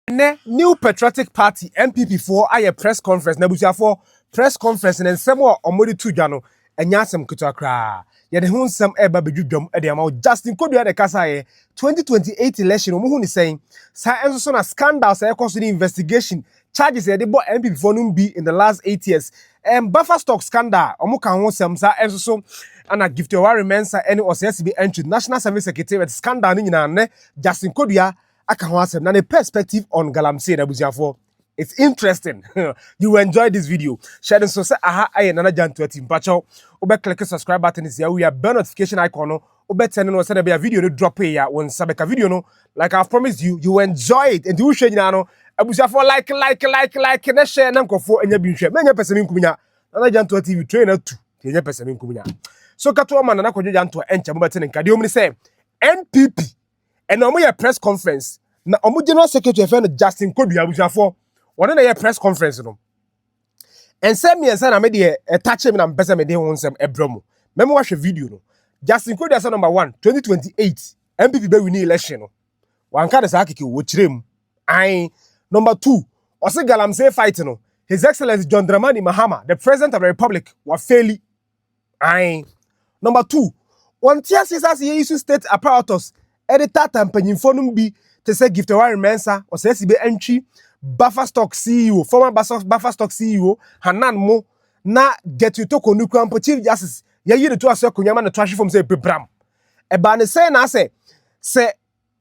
Ne New Patriotic Party MPP4 aye press conference na busiafo press conference na nsem a omodi tudwa no enya asem keto kra ye de ho nsem eba bedwudwam e de ama Justin Kodua de kasa ye 2028 election omo hu ni sen sa enso so na scandals e koso ni investigation charges e de bo MPP4 no be in the last 8 years buffer stock scandal omo kan ho nsem sa enso so ana gift award mensa any OCSB entry National Service Secretariat scandal ni nyina ne Justin Kodua aka ho asem na the perspective on galamsey na busiafo. It's interesting. You will enjoy this video. Share this so say aha aye nana jan 20 mpacho. Obe click subscribe button is here. We have bell notification icon no. Obe turn no say there be a video no drop here. When sabeka video no, like I've promised you, you will enjoy it. And you share nyina no. Abusiafo like na share na nkofo enya bi nhwe. Menya pese min kumunya. Nana jan 20 TV train na tu. Enya pese min kumunya. So kato man na kwadwo jan to encha mo bete nkade omni say NPP and omo ye press conference na omo general secretary friend Justin Kodua abusiafo one na ye press conference no ensem ye say na me de touch me na mpese me de ho nsem ebromo memo wa hwe video no Justin Kodua say number 1 2028 MPP be win election no wanka de sa akeke wo kirem ai number 2 ose galamsey fight no His Excellency John Dramani Mahama the President of the Republic wa fairly ai number 2 one tia sisa ye use state apparatus editor tampanyimfo no bi to say gift award mensa OCSB entry Buffer Stock CEO former Buffer Stock CEO Hanan Mo na get you to konukwa Chief Justice ye yi to aso konyama na trash from say bebram e ba ne say na say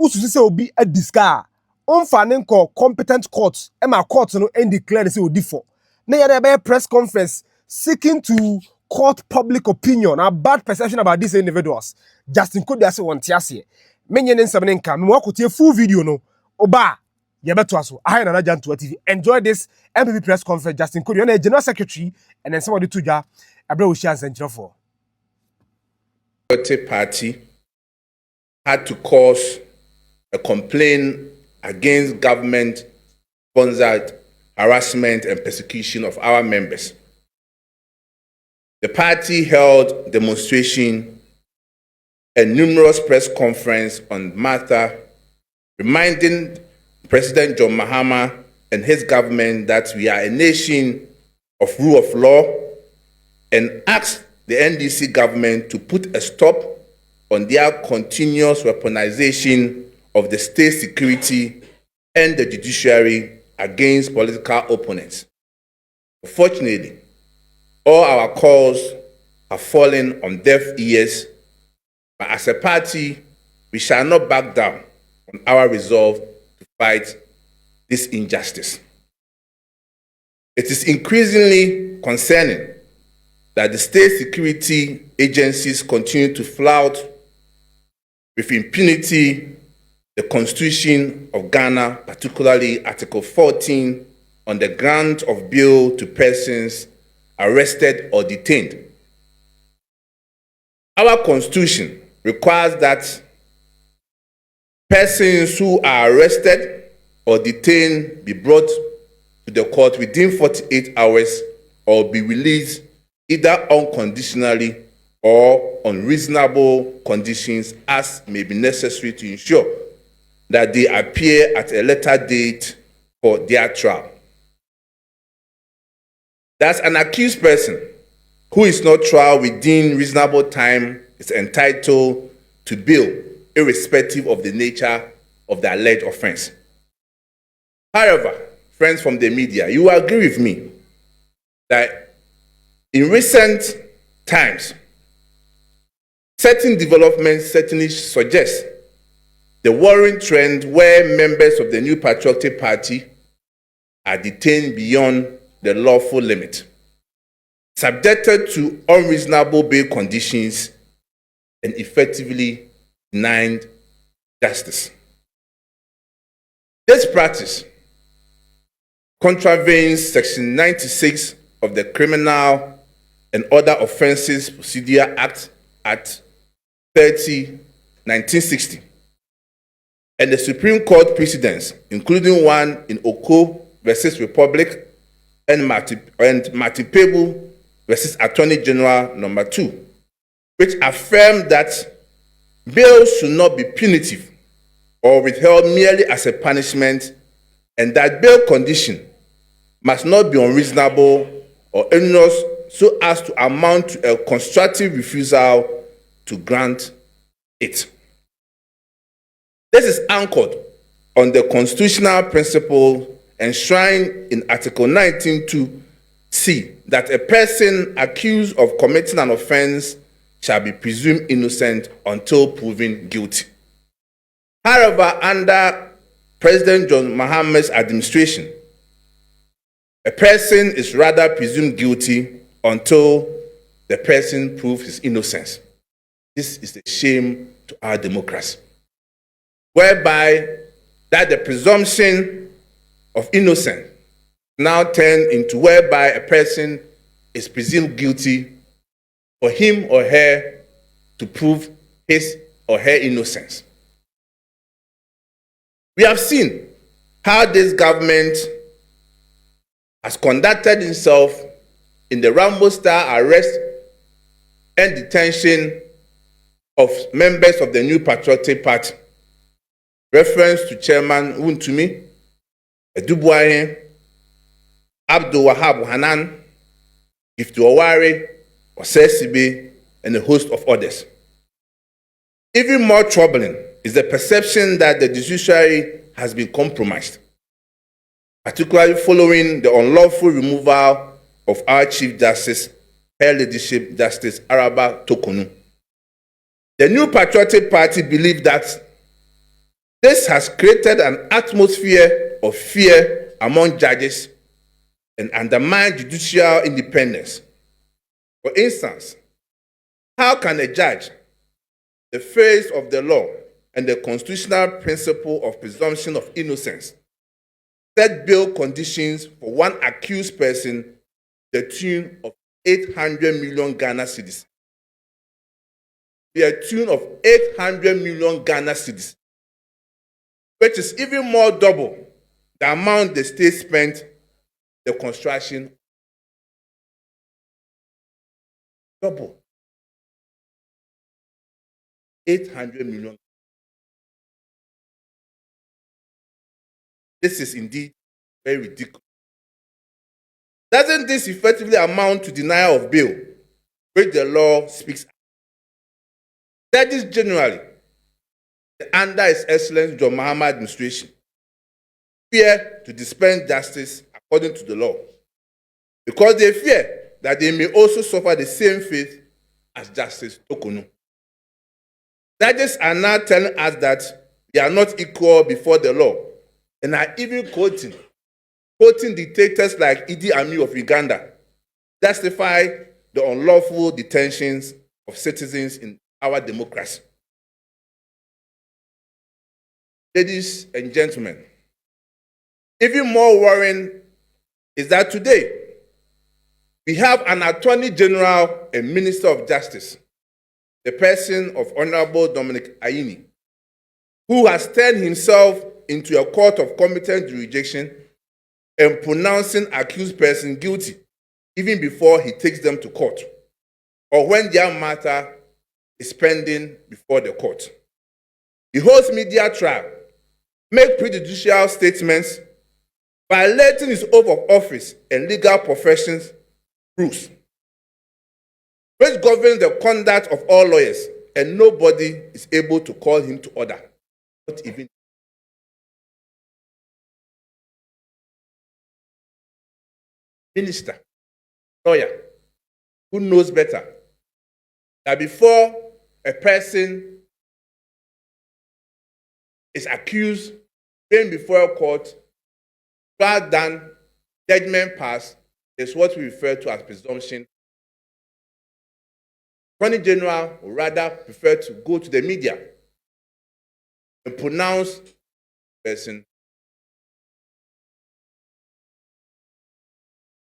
ususu say obi adiska onfa ne nko competent court e ma court no and declare say odi for na ye be press conference seeking to court public opinion a bad perception about these individuals. Justin Kodua say won tiase menye ne nsam ne nka me wakotie full video no oba ye beto aso ahay na Jan TV. Enjoy this MPP press conference. Justin Kodua na general secretary and then somebody to ja abra wo share sentrofo. The party had to cause a complaint against government sponsored harassment and persecution of our members. The party held demonstration and numerous press conferences on matter, reminding President John Mahama and his government that we are a nation of rule of law, and asked the NDC government to put a stop on their continuous weaponization of the state security and the judiciary against political opponents. Unfortunately, all our calls have fallen on deaf ears, but as a party, we shall not back down on our resolve to fight this injustice. It is increasingly concerning that the state security agencies continue to flout with impunity the Constitution of Ghana, particularly Article 14, on the grant of bail to persons arrested or detained. Our Constitution requires that persons who are arrested or detained be brought to the court within 48 hours or be released either unconditionally or on reasonable conditions as may be necessary to ensure that they appear at a later date for their trial. Thus, an accused person who is not tried within reasonable time is entitled to bail, irrespective of the nature of the alleged offense. However, friends from the media, you will agree with me that in recent times, certain developments certainly suggest the worrying trend where members of the New Patriotic Party are detained beyond the lawful limit, subjected to unreasonable bail conditions, and effectively denied justice. This practice contravenes Section 96 of the Criminal and Other Offences Procedure Act at 1960, and the Supreme Court precedents, including one in Oko versus Republic and Matipebu versus Attorney General number 2, which affirmed that bail should not be punitive or withheld merely as a punishment and that bail condition must not be unreasonable or onerous so as to amount to a constructive refusal to grant it. This is anchored on the constitutional principle enshrined in Article 19(2)(c) that a person accused of committing an offense shall be presumed innocent until proven guilty. However, under President John Mahama's administration, a person is rather presumed guilty until the person proves his innocence. This is a shame to our democracy, whereby that the presumption of innocence now turned into whereby a person is presumed guilty for him or her to prove his or her innocence. We have seen how this government has conducted itself in the Rambo-style arrest and detention of members of the New Patriotic Party. Reference to Chairman Wuntumi, Edubuaye, Abdul Wahab Hanan, Gifty Oware, Osesibe, and a host of others. Even more troubling is the perception that the judiciary has been compromised, particularly following the unlawful removal of our Chief Justice, Her Ladyship Justice Araba Tokonu. The New Patriotic Party believe that this has created an atmosphere of fear among judges and undermined judicial independence. For instance, how can a judge, the face of the law and the constitutional principle of presumption of innocence, set bail conditions for one accused person to the tune of 800 million Ghana cedis? The tune of 800 million Ghana cedis, which is even more double the amount the state spent the construction. Double. 800 million. This is indeed very ridiculous. Doesn't this effectively amount to denial of bail, which the law speaks? Judges generally, under His Excellency John Mahama administration, fear to dispense justice according to the law, because they fear that they may also suffer the same fate as Justice Tokonu. Judges are now telling us that they are not equal before the law, and are even quoting dictators like Idi Amin of Uganda, justify the unlawful detentions of citizens in our democracy. Ladies and gentlemen, even more worrying is that today we have an Attorney General and Minister of Justice, the person of Honorable Dominic Ayine, who has turned himself into a court of competent jurisdiction and pronouncing accused person guilty even before he takes them to court, or when their matter is pending before the court. He holds media trial, make prejudicial statements, violating his oath of office and legal professions rules, which governs the conduct of all lawyers, and nobody is able to call him to order, not even. Minister, lawyer, who knows better that before a person is accused, being before a court, rather than judgment pass, is what we refer to as presumption. Attorney General would rather prefer to go to the media and pronounce the person.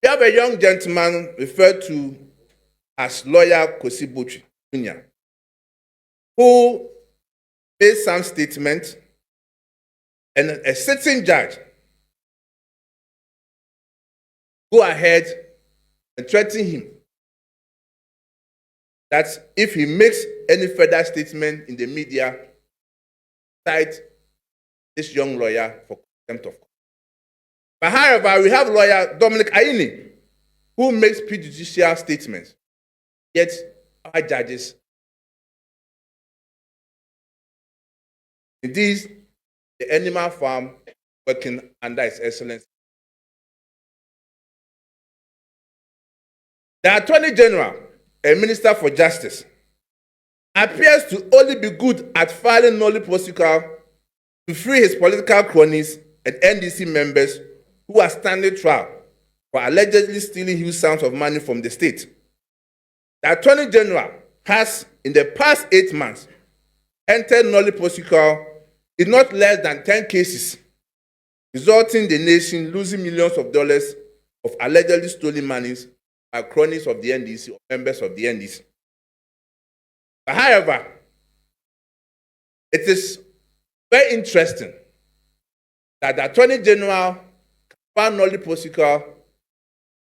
We have a young gentleman referred to as lawyer Kosi Botwi Jr., who made some statement, and a sitting judge go ahead and threaten him that if he makes any further statement in the media, cite this young lawyer for contempt of court. But however, we have lawyer Dominic Aini, who makes prejudicial statements. Yet our judges, indeed, the animal farm working under His Excellency. The Attorney General and Minister for Justice appears to only be good at filing nolli prosequi to free his political cronies and NDC members who are standing trial for allegedly stealing huge sums of money from the state. The Attorney General has, in the past 8 months, entered nolli prosequi in not less than 10 cases, resulting in the nation losing millions of dollars of allegedly stolen monies by cronies of the NDC or members of the NDC. But however, it is very interesting that the Attorney General found nolli prosequi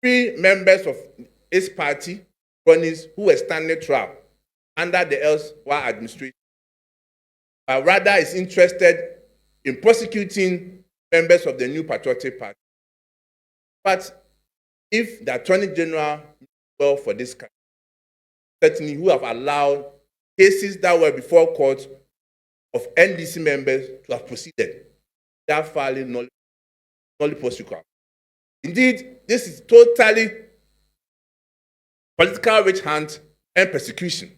3 members of his party, cronies, who were standing trial under the elsewhere administration, but rather is interested in prosecuting members of the New Patriotic Party. But if the Attorney General well for this country, certainly who have allowed cases that were before court of NDC members to have proceeded, they are filing nolli prosequi. Indeed, this is totally political witch hunt and persecution.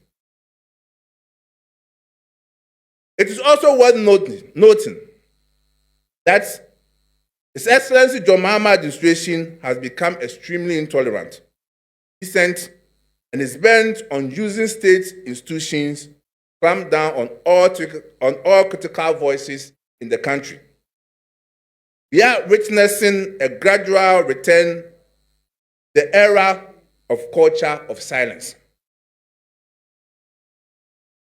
It is also worth noting that His Excellency John Mahama administration has become extremely intolerant, decent, and is bent on using state institutions to clamp down on all critical voices in the country. We are witnessing a gradual return to the era of culture of silence.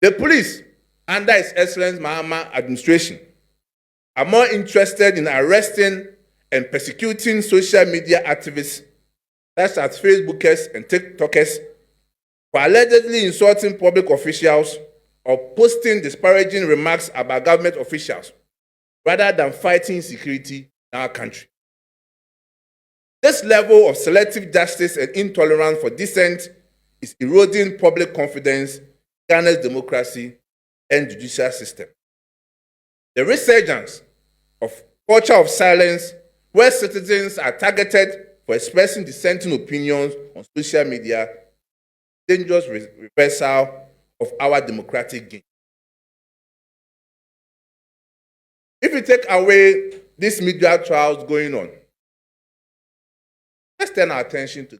The police, under His Excellency Mahama administration, are more interested in arresting and persecuting social media activists such as Facebookers and TikTokers for allegedly insulting public officials or posting disparaging remarks about government officials, rather than fighting insecurity in our country. This level of selective justice and intolerance for dissent is eroding public confidence in Ghana's democracy and judicial system. The resurgence of culture of silence, where citizens are targeted for expressing dissenting opinions on social media, dangerous reversal of our democratic gain. If you take away these media trials going on, let's turn our attention to.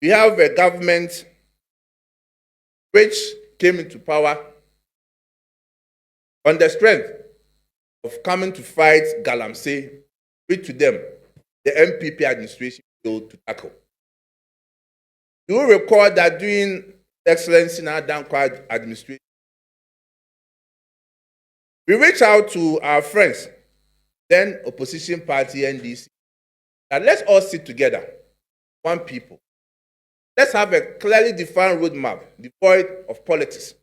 We have a government which came into power on the strength of coming to fight Galamsey, which to them, the MPP administration failed to tackle. You will recall that during Excellency Nadankwa administration, we reached out to our friends, then opposition party NDC, that let's all sit together, one people. Let's have a clearly defined roadmap, devoid of politics, to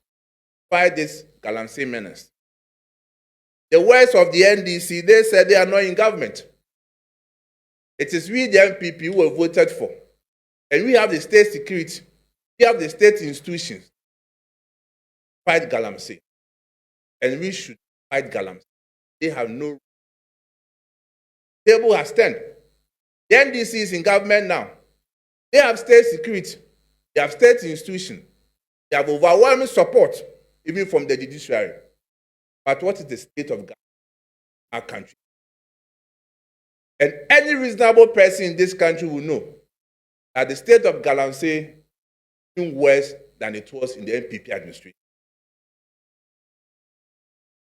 fight this Galamsey menace. The words of the NDC, they said they are not in government. It is we, the MPP, who were voted for. And we have the state security, we have the state institutions, fight Galamsey. And we should fight Galamsey. They have no. Table has turned. The NDC is in government now. They have state security, they have state institutions, they have overwhelming support, even from the judiciary. But what is the state of our country? And any reasonable person in this country will know that the state of Galamsey is worse than it was in the MPP administration.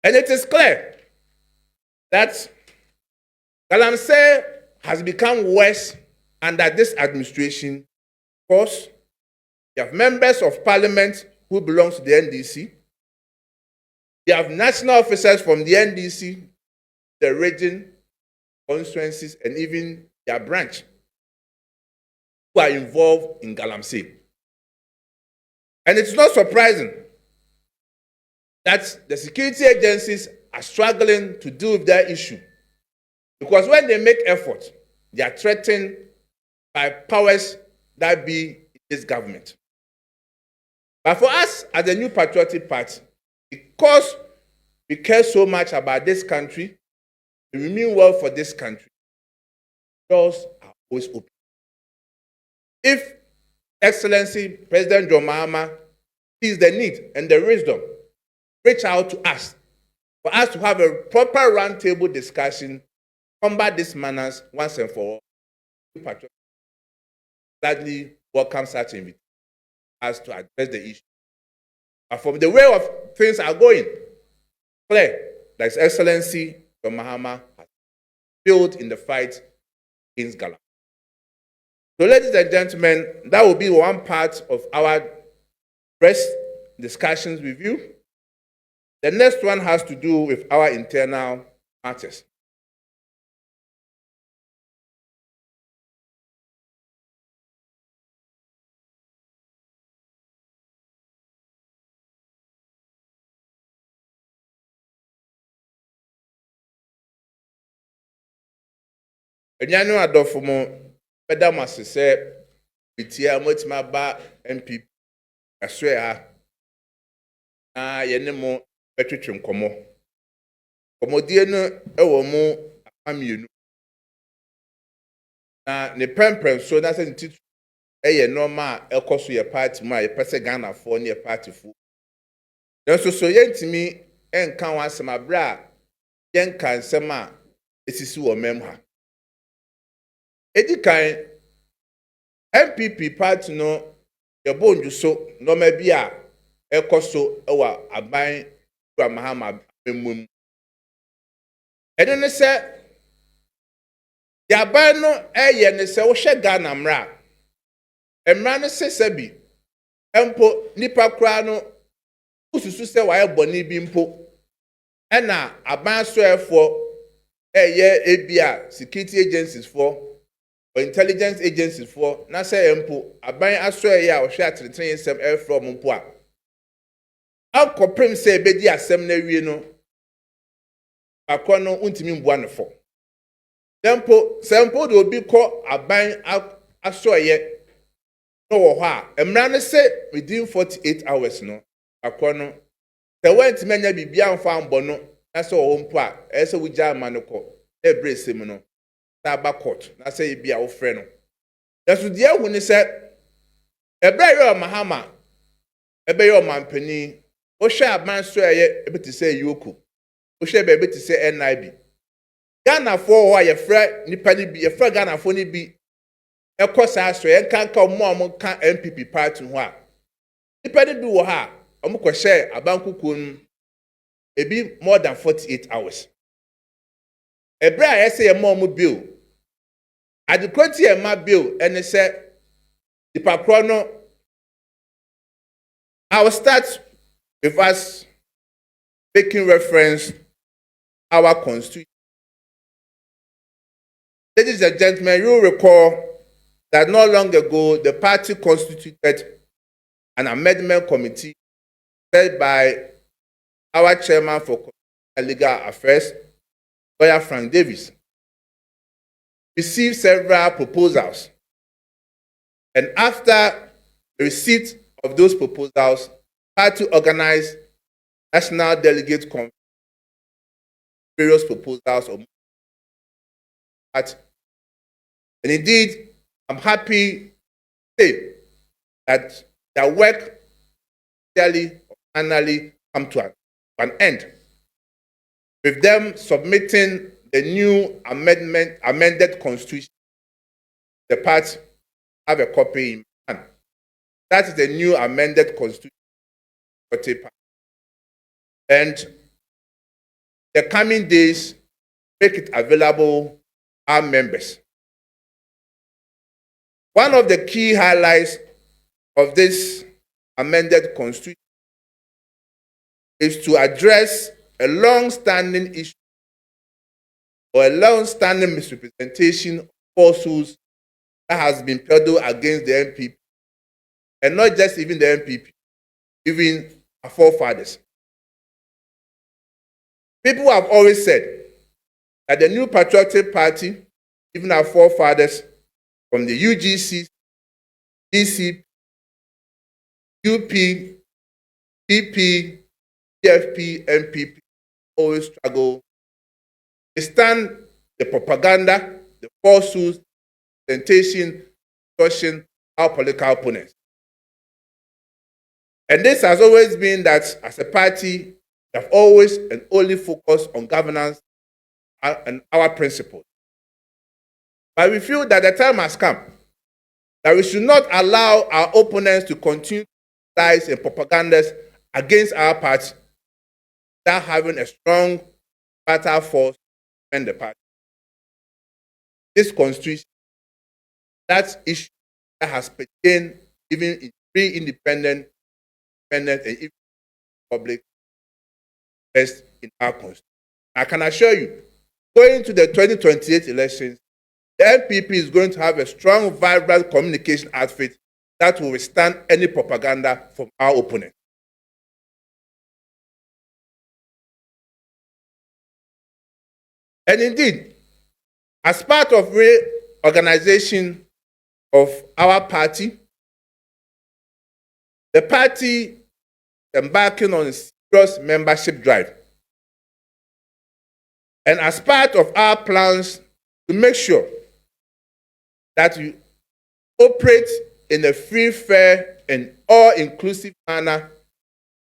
And it is clear that Galamsey has become worse under this administration because you have members of parliament who belong to the NDC. You have national officers from the NDC, the region, constituencies, and even their branch who are involved in Galamsey. And it's not surprising that the security agencies are struggling to deal with that issue. Because when they make effort, they are threatened by powers that be in this government. But for us as a New Patriotic Party, because we care so much about this country, we mean well for this country, doors are always open. If Excellency President John Mahama sees the need and the wisdom, reach out to us for us to have a proper roundtable discussion, combat these manners once and for all. Patriotic gladly welcome such invitation as to address the issue. But from the way of things are going, clear that His Excellency John Mahama has failed in the fight against Gala. So, ladies and gentlemen, that will be one part of our press discussions with you. The next one has to do with our internal matters. Enyanu adofo mo beda mase se bitia motima ba MP aswe ha na yene mo betwetwe nkomo komodie no ewo mo amienu na ne premprem so na se ntitu eye normal ekoso ye party ma ye pese Ghana for ne party fu nso so yentimi enka wasema bra yenka nsema esisi wo mem ha Edikan MPP party no yebonju so no ma bia ekoso ewa aban Mahama emum ene ne se ya ban no eye ne se wo hwe Ghana mra emra no se sabi empo nipa kra no ususu se wa eboni bi mpo ena aban so efo eye ebia security agencies for or intelligence agencies for na say empo aban aso eye a ohwe atretere nsem from mpo a akopem say bedi asem na wie no akono untimi mbua ne fo tempo sempo do obi ko aban aso eye no wo ho a emra ne say within 48 hours no akono se went menya bibia amfa ambo no na say wo mpo a ese wugya ama ne ko e bresem no ba court na say bia wo frɛ no yaso die hu ne sɛ ebra yo Mahama ebe yo mampani o hwɛ aban so ɛyɛ ebeti sɛ yoku o hwɛ be ebeti sɛ NIB Ghana for ho a ye frɛ nipa ni bi ye frɛ Ghana for ni bi ɛkɔ saa so ye nkanka mo ka MPP party ho a nipa ni bi wo ha ɔmo kɔ hwɛ aban kukuo no ebi more than 48 hours ebra a yɛsɛ ye mo bill adekwati e ma bill ene se dipakro no I will start with us making reference our constitution. Ladies and gentlemen, you recall that not long ago the party constituted an amendment committee led by our chairman for legal affairs, Lawyer Frank Davis. Received several proposals, and after the receipt of those proposals, party organized national delegate conference, various proposals of party. And indeed, I'm happy to say that their work finally come to an end, with them submitting the new amended constitution. The party have a copy in hand. That is the new amended constitution. And the coming days make it available to our members. One of the key highlights of this amended constitution is to address a long-standing issue or a long-standing misrepresentation of falsehoods that has been peddled against the MPP, and not just even the MPP, even our forefathers. People have always said that the New Patriotic Party, even our forefathers from the UGC, DC, UP, PP, PFP, NPP, always struggle. They stand the propaganda, the falsehoods, temptation, distortion, our political opponents. And this has always been that as a party, we have always and only focused on governance and our principles. But we feel that the time has come that we should not allow our opponents to continue lies and propagandas against our party without having a strong battle force to defend the party. This constitution, that issue that has pertained even in free, independent, and even public interest in our constitution. I can assure you, going to the 2028 elections, the NPP is going to have a strong, vibrant communication outfit that will withstand any propaganda from our opponents. And indeed, as part of reorganization of our party, the party is embarking on a serious membership drive. And as part of our plans to make sure that we operate in a free, fair, and all-inclusive manner,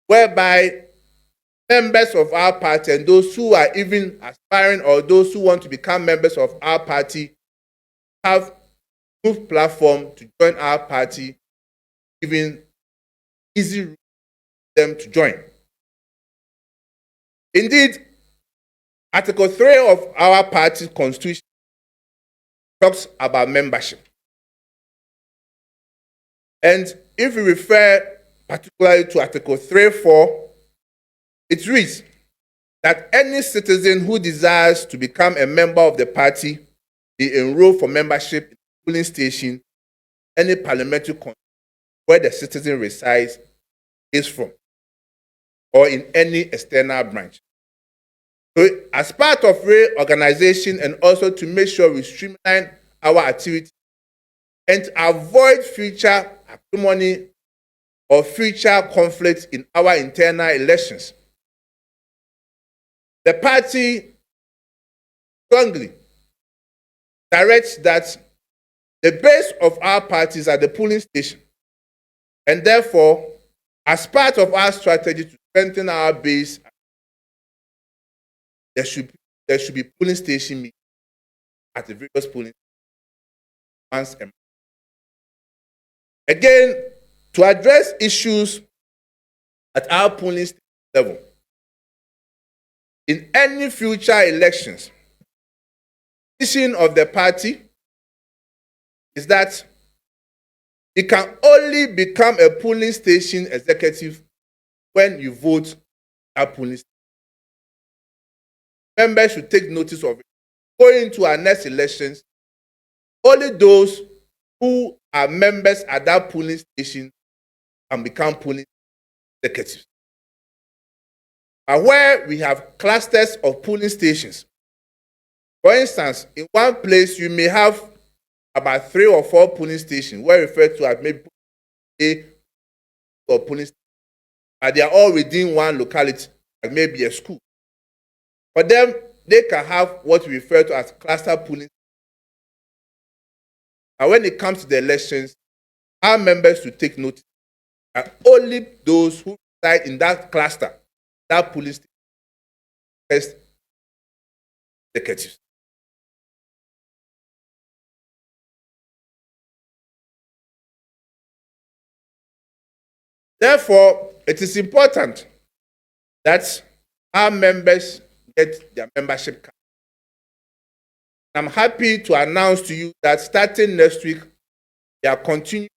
whereby members of our party and those who are even aspiring or those who want to become members of our party have smooth platform to join our party, giving easy route for them to join. Indeed, Article 3 of our party's constitution talks about membership. And if we refer particularly to Article 3.4, it reads that any citizen who desires to become a member of the party be enrolled for membership in the polling station, any parliamentary constituency where the citizen resides is from, or in any external branch. So, as part of reorganization and also to make sure we streamline our activity and to avoid future acrimony or future conflicts in our internal elections, the party strongly directs that the base of our party is at the polling station. And therefore, as part of our strategy to strengthen our base, there should be polling station meetings at the various polling stations once a month. Again, to address issues at our polling station level, in any future elections, the position of the party is that you can only become a polling station executive when you vote at polling station. Members should take notice of it. Going into our next elections, only those who are members at that polling station can become polling executives. And where we have clusters of polling stations, for instance, in one place you may have about 3 or 4 polling stations, where referred to as maybe A or polling station, but they are all within one locality, like maybe a school. For them, they can have what we refer to as cluster polling. And when it comes to the elections, our members should take notice that only those who reside in that cluster, that polling station, first executives. Therefore, it is important that our members get their membership card. I'm happy to announce to you that starting next week, we are continuing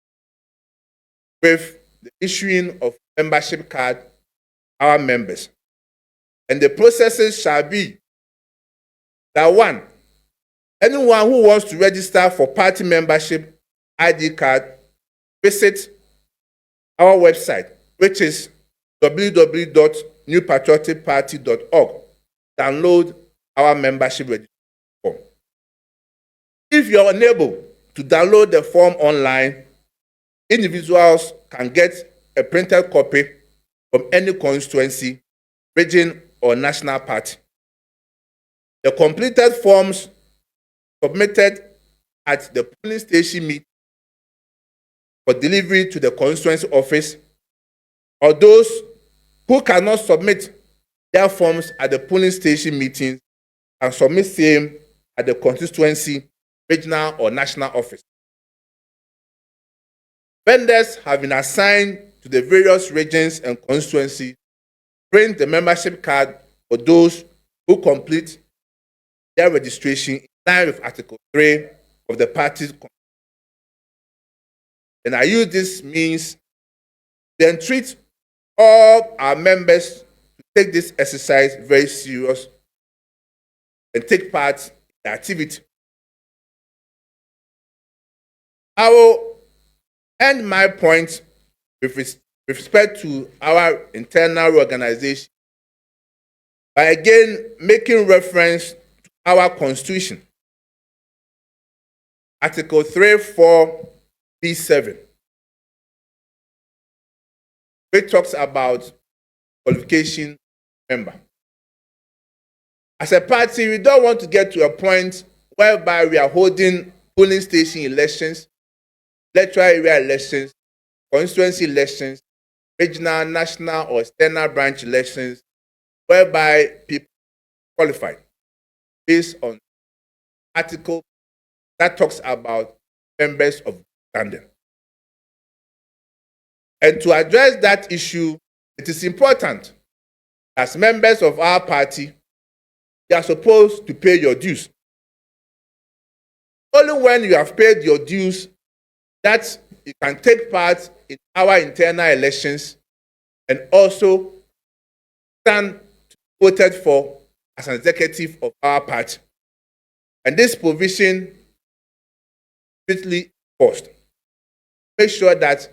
with the issuing of membership card to our members. And the processes shall be that 1, anyone who wants to register for party membership ID card, visit our website, which is www.newpatrioticparty.org. download our membership registration form. If you're unable to download the form online, individuals can get a printed copy from any constituency, region, or national party. The completed forms submitted at the polling station meet for delivery to the constituency office, or those who cannot submit their forms at the polling station meetings and submit same at the constituency, regional, or national office. Vendors have been assigned to the various regions and constituencies print the membership card for those who complete their registration in line with Article 3 of the party's constitution. And I use this means to entreat all our members to take this exercise very serious and take part in the activity. I will end my point with respect to our internal organization by again making reference to our constitution. Article 3(4)(b)(7), which talks about qualification member. As a party, we don't want to get to a point whereby we are holding polling station elections, electoral area elections, constituency elections, regional, national, or external branch elections, whereby people qualify based on article that talks about members of standing. And to address that issue, it is important, as members of our party, you are supposed to pay your dues. Only when you have paid your dues that you can take part in our internal elections and also stand voted for as an executive of our party. And this provision is strictly enforced. Make sure that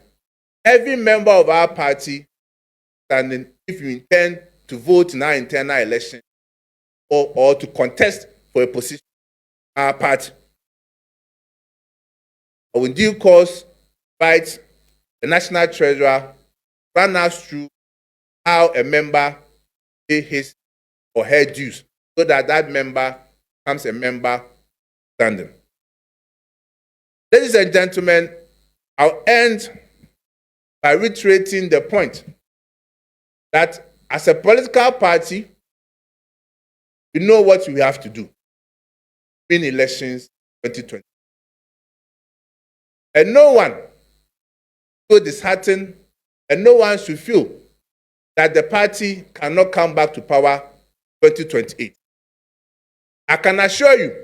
every member of our party standing, if you intend to vote in our internal election or to contest for a position in our party, or in due course, invite the National Treasurer run us through how a member pay his or her dues so that that member becomes a member standing. Ladies and gentlemen, I'll end by reiterating the point that as a political party, we know what we have to do in elections 2020. And no one should dishearten, and no one should feel that the party cannot come back to power 2028. I can assure you,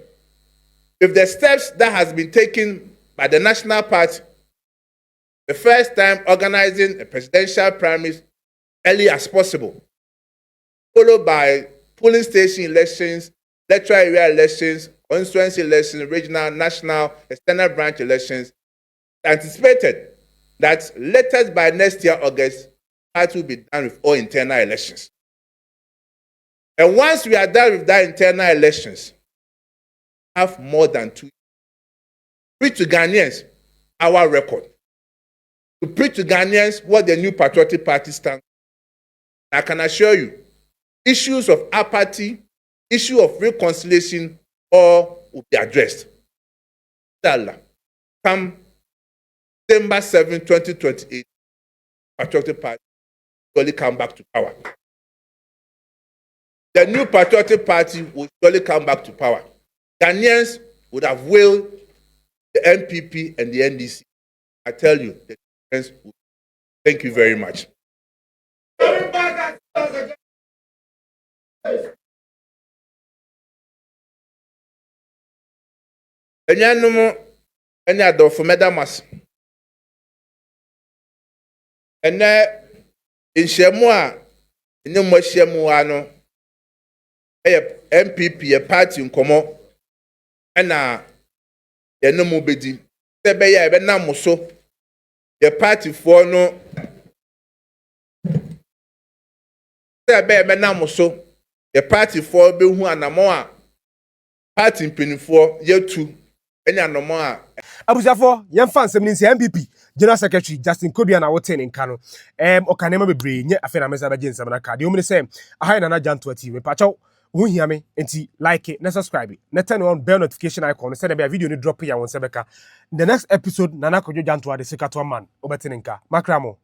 if the steps that has been taken by the National Party, the first time organizing a presidential primaries early as possible, followed by polling station elections, electoral area elections, constituency elections, regional, national, external branch elections, anticipated that latest by next year, August, party will be done with all internal elections. And once we are done with that internal elections, have more than 2 years. Preach to Ghanaians our record. To preach to Ghanaians what the new patriotic party stands. I can assure you, issues of apathy, issue of reconciliation, all will be addressed. Inshallah, come December 7, 2028, patriotic party will surely come back to power. The new patriotic party will surely come back to power. Ghanaians would have wailed the NPP and the NDC. I tell you, the difference will. Thank you very much. Enyanumu ene adofo medamas. Ene inhyemu a ene mo hyemu ano MPP ye party nkomo ena ye no mu bedi sebe ya ebe na muso ye party for no sebe ebe na muso the party for be who anamo party mpanyinfoɔ yɛtu ɛne anamo a abusafo yɛmfa nsɛm ne nsi MPP General Secretary Justin Kodua na wote ne nka no ɔkanema bebree nye afi na mesa bɛgye nsɛm na ka de omne sɛ ahai na janto ati me pacho wo hia me enti like na subscribe na turn on bell notification icon so that be video ni drop ya won sebeka the next episode nana kodwo janto ade sikato man obete ne nka makramo